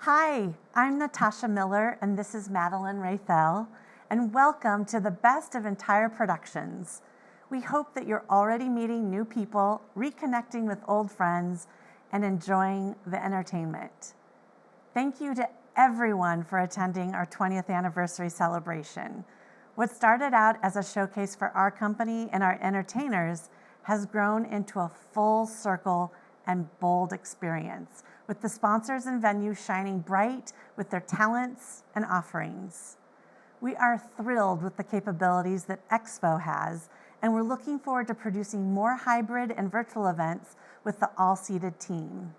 Hi, I'm Natasha Miller, and this is Madeline Rathel, and welcome to the best of Entire Productions. We hope that you're already meeting new people, reconnecting with old friends, and enjoying the entertainment. Thank you to everyone for attending our 20th anniversary celebration. What started out as a showcase for our company and our entertainers has grown into a full circle and bold experience, with the sponsors and venues shining bright with their talents and offerings. We are thrilled with the capabilities that exVo has, and we're looking forward to producing more hybrid and virtual events with the AllSeated team.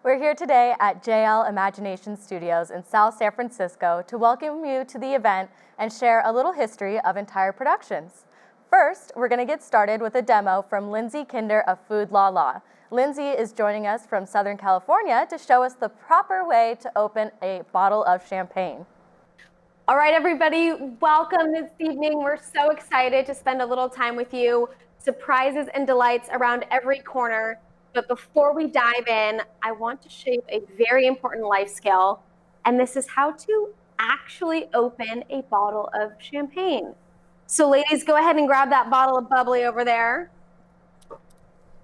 We're here today at JL Imagination Studios in South San Francisco to welcome you to the event and share a little history of Entire Productions. First, we're going to get started with a demo from Lindsay Kinder of FoodLaLa. Lindsay is joining us from Southern California to show us the proper way to open a bottle of champagne. All right, everybody, welcome this evening. We're so excited to spend a little time with you. Surprises and delights around every corner. But before we dive in, I want to show you a very important life skill, and this is how to actually open a bottle of champagne. So ladies, go ahead and grab that bottle of bubbly over there.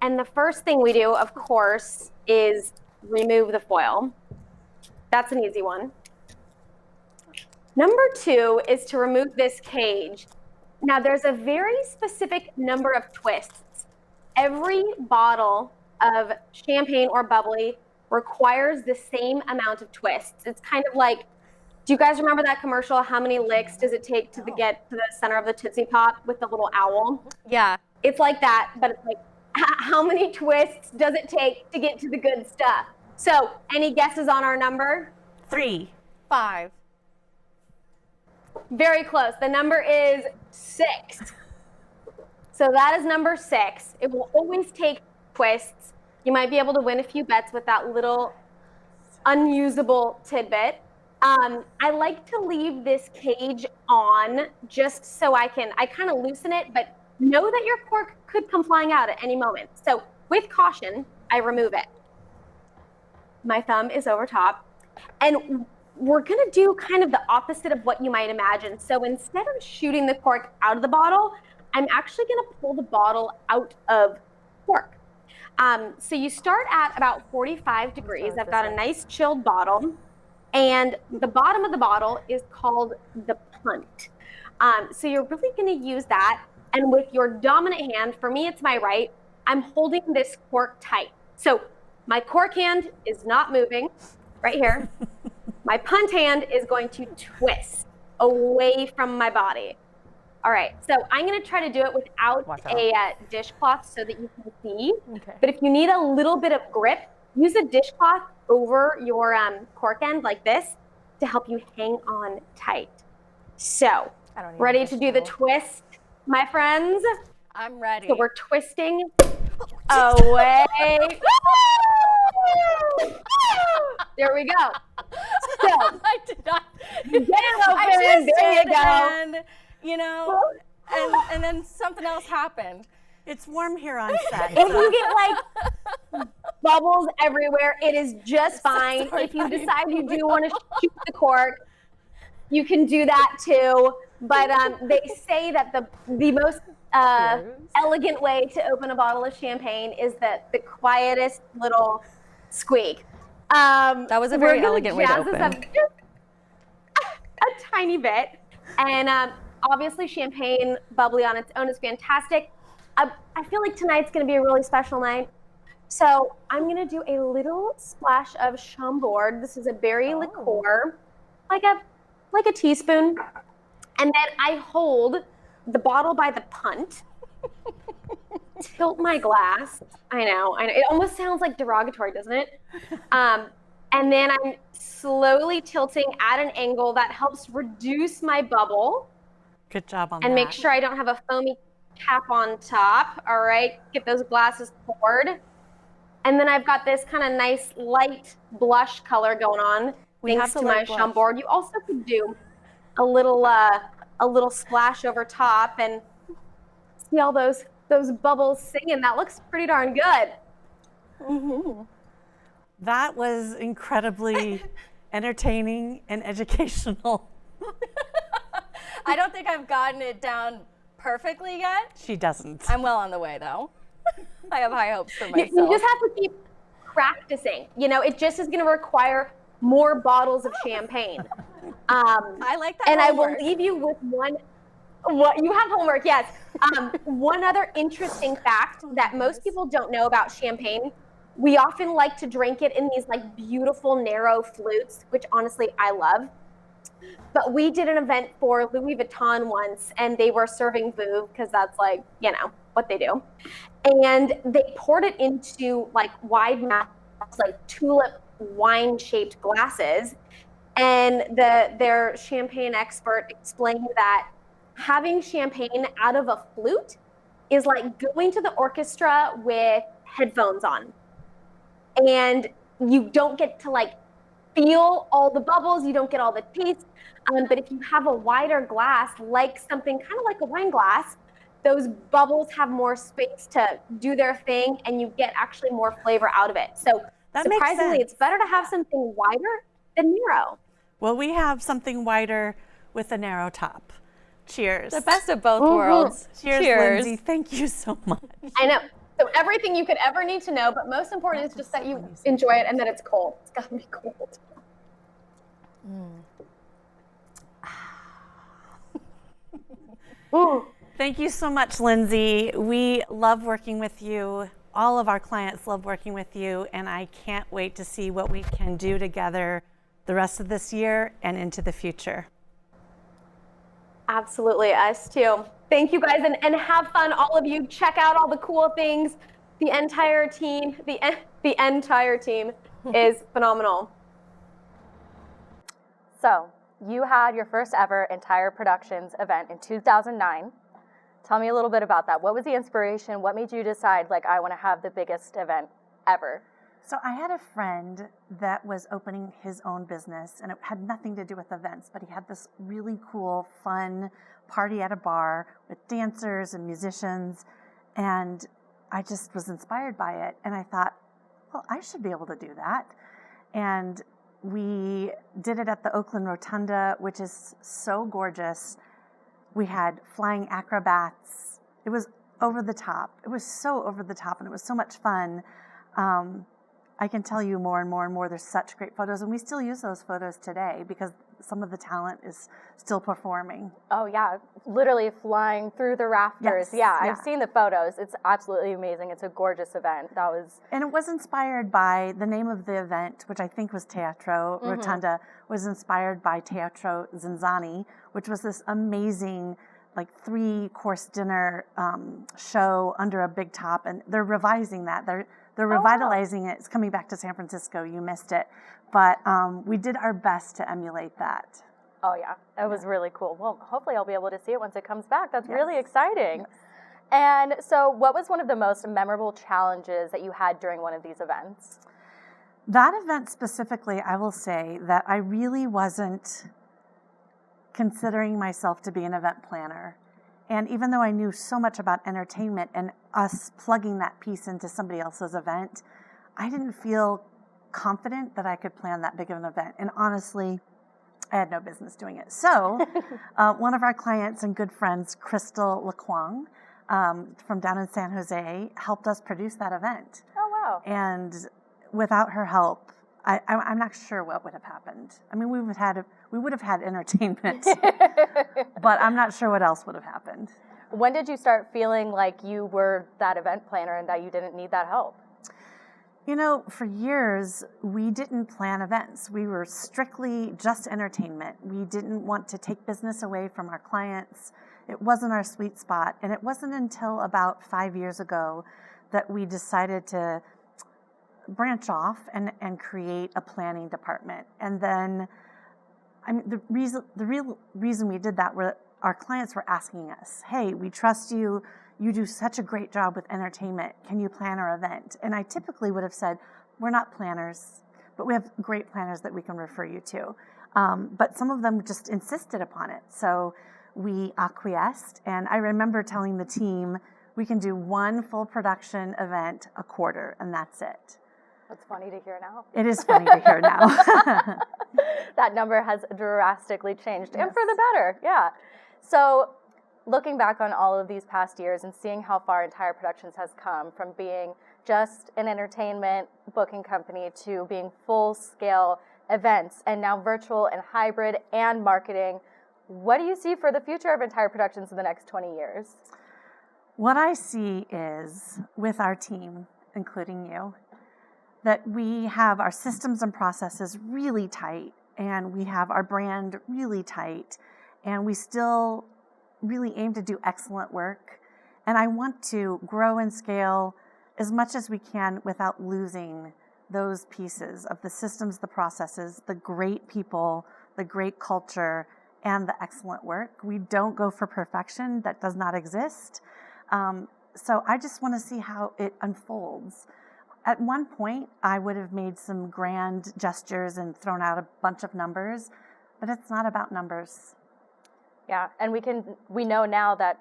And the first thing we do, of course, is remove the foil. That's an easy one. Number two is to remove this cage. Now there's a very specific number of twists. Every bottle of champagne or bubbly requires the same amount of twists. It's kind of like, do you guys remember that commercial, how many licks does it take to get to the center of the Tootsie Pop with the little owl? Yeah. It's like that, but it's like, how many twists does it take to get to the good stuff? So, any guesses on our number? 3, 5. Very close. The number is 6. So that is number 6. It will always take twists. You might be able to win a few bets with that little unusable tidbit. I like to leave this cage on just so I kind of loosen it, but know that your cork could come flying out at any moment. So with caution, I remove it. My thumb is over top. And we're gonna do kind of the opposite of what you might imagine. So instead of shooting the cork out of the bottle, I'm actually gonna pull the bottle out of cork. So you start at about 45 degrees. I've got a nice chilled bottle. And the bottom of the bottle is called the punt. So you're really gonna use that. And with your dominant hand, for me, it's my right, I'm holding this cork tight. So my cork hand is not moving, right here. My punt hand is going to twist away from my body. All right, so I'm gonna try to do it without a dishcloth so that you can see. Okay. But if you need a little bit of grip, use a dishcloth over your cork end like this to help you hang on tight. So, ready to do the twist, my friends? I'm ready. So we're twisting away. There we go. So, I did not. Get it open. There you go. And, you know, and then something else happened. It's warm here on set. If you get like bubbles everywhere, it is just fine. If you decide you do want to shoot the cork, you can do that too. But they say that the most elegant way to open a bottle of champagne is the quietest little squeak. That was a very elegant way to open. A tiny bit. And obviously champagne bubbly on its own is fantastic. I feel like tonight's going to be a really special night. So I'm going to do a little splash of Chambord. This is a berry liqueur, like a teaspoon. And then I hold the bottle by the punt, tilt my glass. I know. It almost sounds like derogatory, doesn't it? And then I'm slowly tilting at an angle that helps reduce my bubble. Good job on that. And make sure I don't have a foamy cap on top. All right, get those glasses poured. And then I've got this kind of nice light blush color going on thanks to my Chambord. You also could do a little splash over top and see all those bubbles singing. That looks pretty darn good. Mm-hmm. That was incredibly entertaining and educational. I don't think I've gotten it down perfectly yet. She doesn't. I'm well on the way, though. I have high hopes for myself. You just have to keep practicing. You know, it just is going to require more bottles of champagne. I like that. And homework. I will leave you with one. What you have homework, yes. One other interesting fact that most people don't know about champagne: we often like to drink it in these like beautiful narrow flutes, which honestly I love. But we did an event for Louis Vuitton once, and they were serving Veuve because that's like, you know, what they do. And they poured it into like wide mouth, like tulip wine-shaped glasses. And their champagne expert explained that having champagne out of a flute is like going to the orchestra with headphones on. And you don't get to like feel all the bubbles, you don't get all the taste. But if you have a wider glass, like something kind of like a wine glass, those bubbles have more space to do their thing and you get actually more flavor out of it. So That makes surprisingly, sense. it's better to have something wider than narrow. Well, we have something wider with a narrow top. Cheers. The best of both worlds. Cheers, Lindsay. Thank you so much. I know. So everything you could ever need to know, but most important is just that you enjoy it and that it's cold. It's got to be cold. Ooh. Thank you so much, Lindsay. We love working with you. All of our clients love working with you, and I can't wait to see what we can do together the rest of this year and into the future. Absolutely, us too. Thank you guys, and have fun, all of you. Check out all the cool things. The entire team, the entire team is phenomenal. So, you had your first ever Entire Productions event in 2009. Tell me a little bit about that. What was the inspiration? What made you decide, like, I want to have the biggest event ever? So I had a friend that was opening his own business, and it had nothing to do with events, but he had this really cool, fun party at a bar with dancers and musicians, and I just was inspired by it. And I thought, well, I should be able to do that. And we did it at the Oakland Rotunda, which is so gorgeous. We had flying acrobats. It was over the top. It was so over the top, and it was so much fun. I can tell you more and more and more. There's such great photos, and we still use those photos today because some of the talent is still performing. Oh yeah, literally flying through the rafters. Yes, Yeah, yeah. I've seen the photos. It's absolutely amazing. It's a gorgeous event. And it was inspired by the name of the event, which I think was Teatro Rotunda, was inspired by Teatro Zinzani, which was this amazing, like 3-course dinner show under a big top, and they're revising that. They're revitalizing it. It's coming back to San Francisco. You missed it. But we did our best to emulate that. Oh yeah, it was really cool. Well, hopefully I'll be able to see it once it comes back. That's really exciting. Yes. And so what was one of the most memorable challenges that you had during one of these events? That event specifically, I will say that I really wasn't considering myself to be an event planner. And even though I knew so much about entertainment and us plugging that piece into somebody else's event, I didn't feel confident that I could plan that big of an event. And honestly, I had no business doing it. So one of our clients and good friends, Crystal LaQuang, from down in San Jose, helped us produce that event. Oh, wow. And without her help, I'm not sure what would have happened. I mean, we would have had entertainment, but I'm not sure what else would have happened. When did you start feeling like you were that event planner and that you didn't need that help? You know, for years, we didn't plan events. We were strictly just entertainment. We didn't want to take business away from our clients. It wasn't our sweet spot. And it wasn't until about 5 years ago that we decided to branch off and create a planning department. And then, I mean, the real reason we did that were our clients were asking us, hey, we trust you. You do such a great job with entertainment. Can you plan our event? And I typically would have said, we're not planners, but we have great planners that we can refer you to. But some of them just insisted upon it. So we acquiesced. And I remember telling the team, we can do one full production event a quarter, and that's it. That's funny to hear now. It is funny to hear now. That number has drastically changed, Yes. and for the better, yeah. So looking back on all of these past years and seeing how far Entire Productions has come from being just an entertainment booking company to being full-scale events and now virtual and hybrid and marketing, what do you see for the future of Entire Productions in the next 20 years? What I see is, with our team, including you, that we have our systems and processes really tight, and we have our brand really tight, and we still really aim to do excellent work. And I want to grow and scale as much as we can without losing those pieces of the systems, the processes, the great people, the great culture, and the excellent work. We don't go for perfection. That does not exist. So I just want to see how it unfolds. At one point, I would have made some grand gestures and thrown out a bunch of numbers, but it's not about numbers. Yeah, and we know now that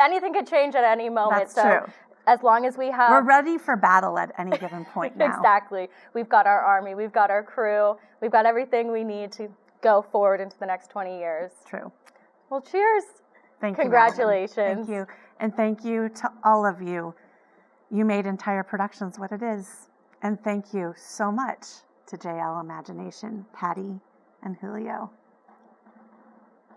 anything could change at any moment. That's so true. As long as we have... We're ready for battle at any given point now. Exactly. We've got our army, we've got our crew, we've got everything we need to go forward into the next 20 years. True. Well, cheers. Thank you. Congratulations. Madeline. Thank you. And thank you to all of you. You made Entire Productions what it is. And thank you so much to JL Imagination, Patty, and Julio.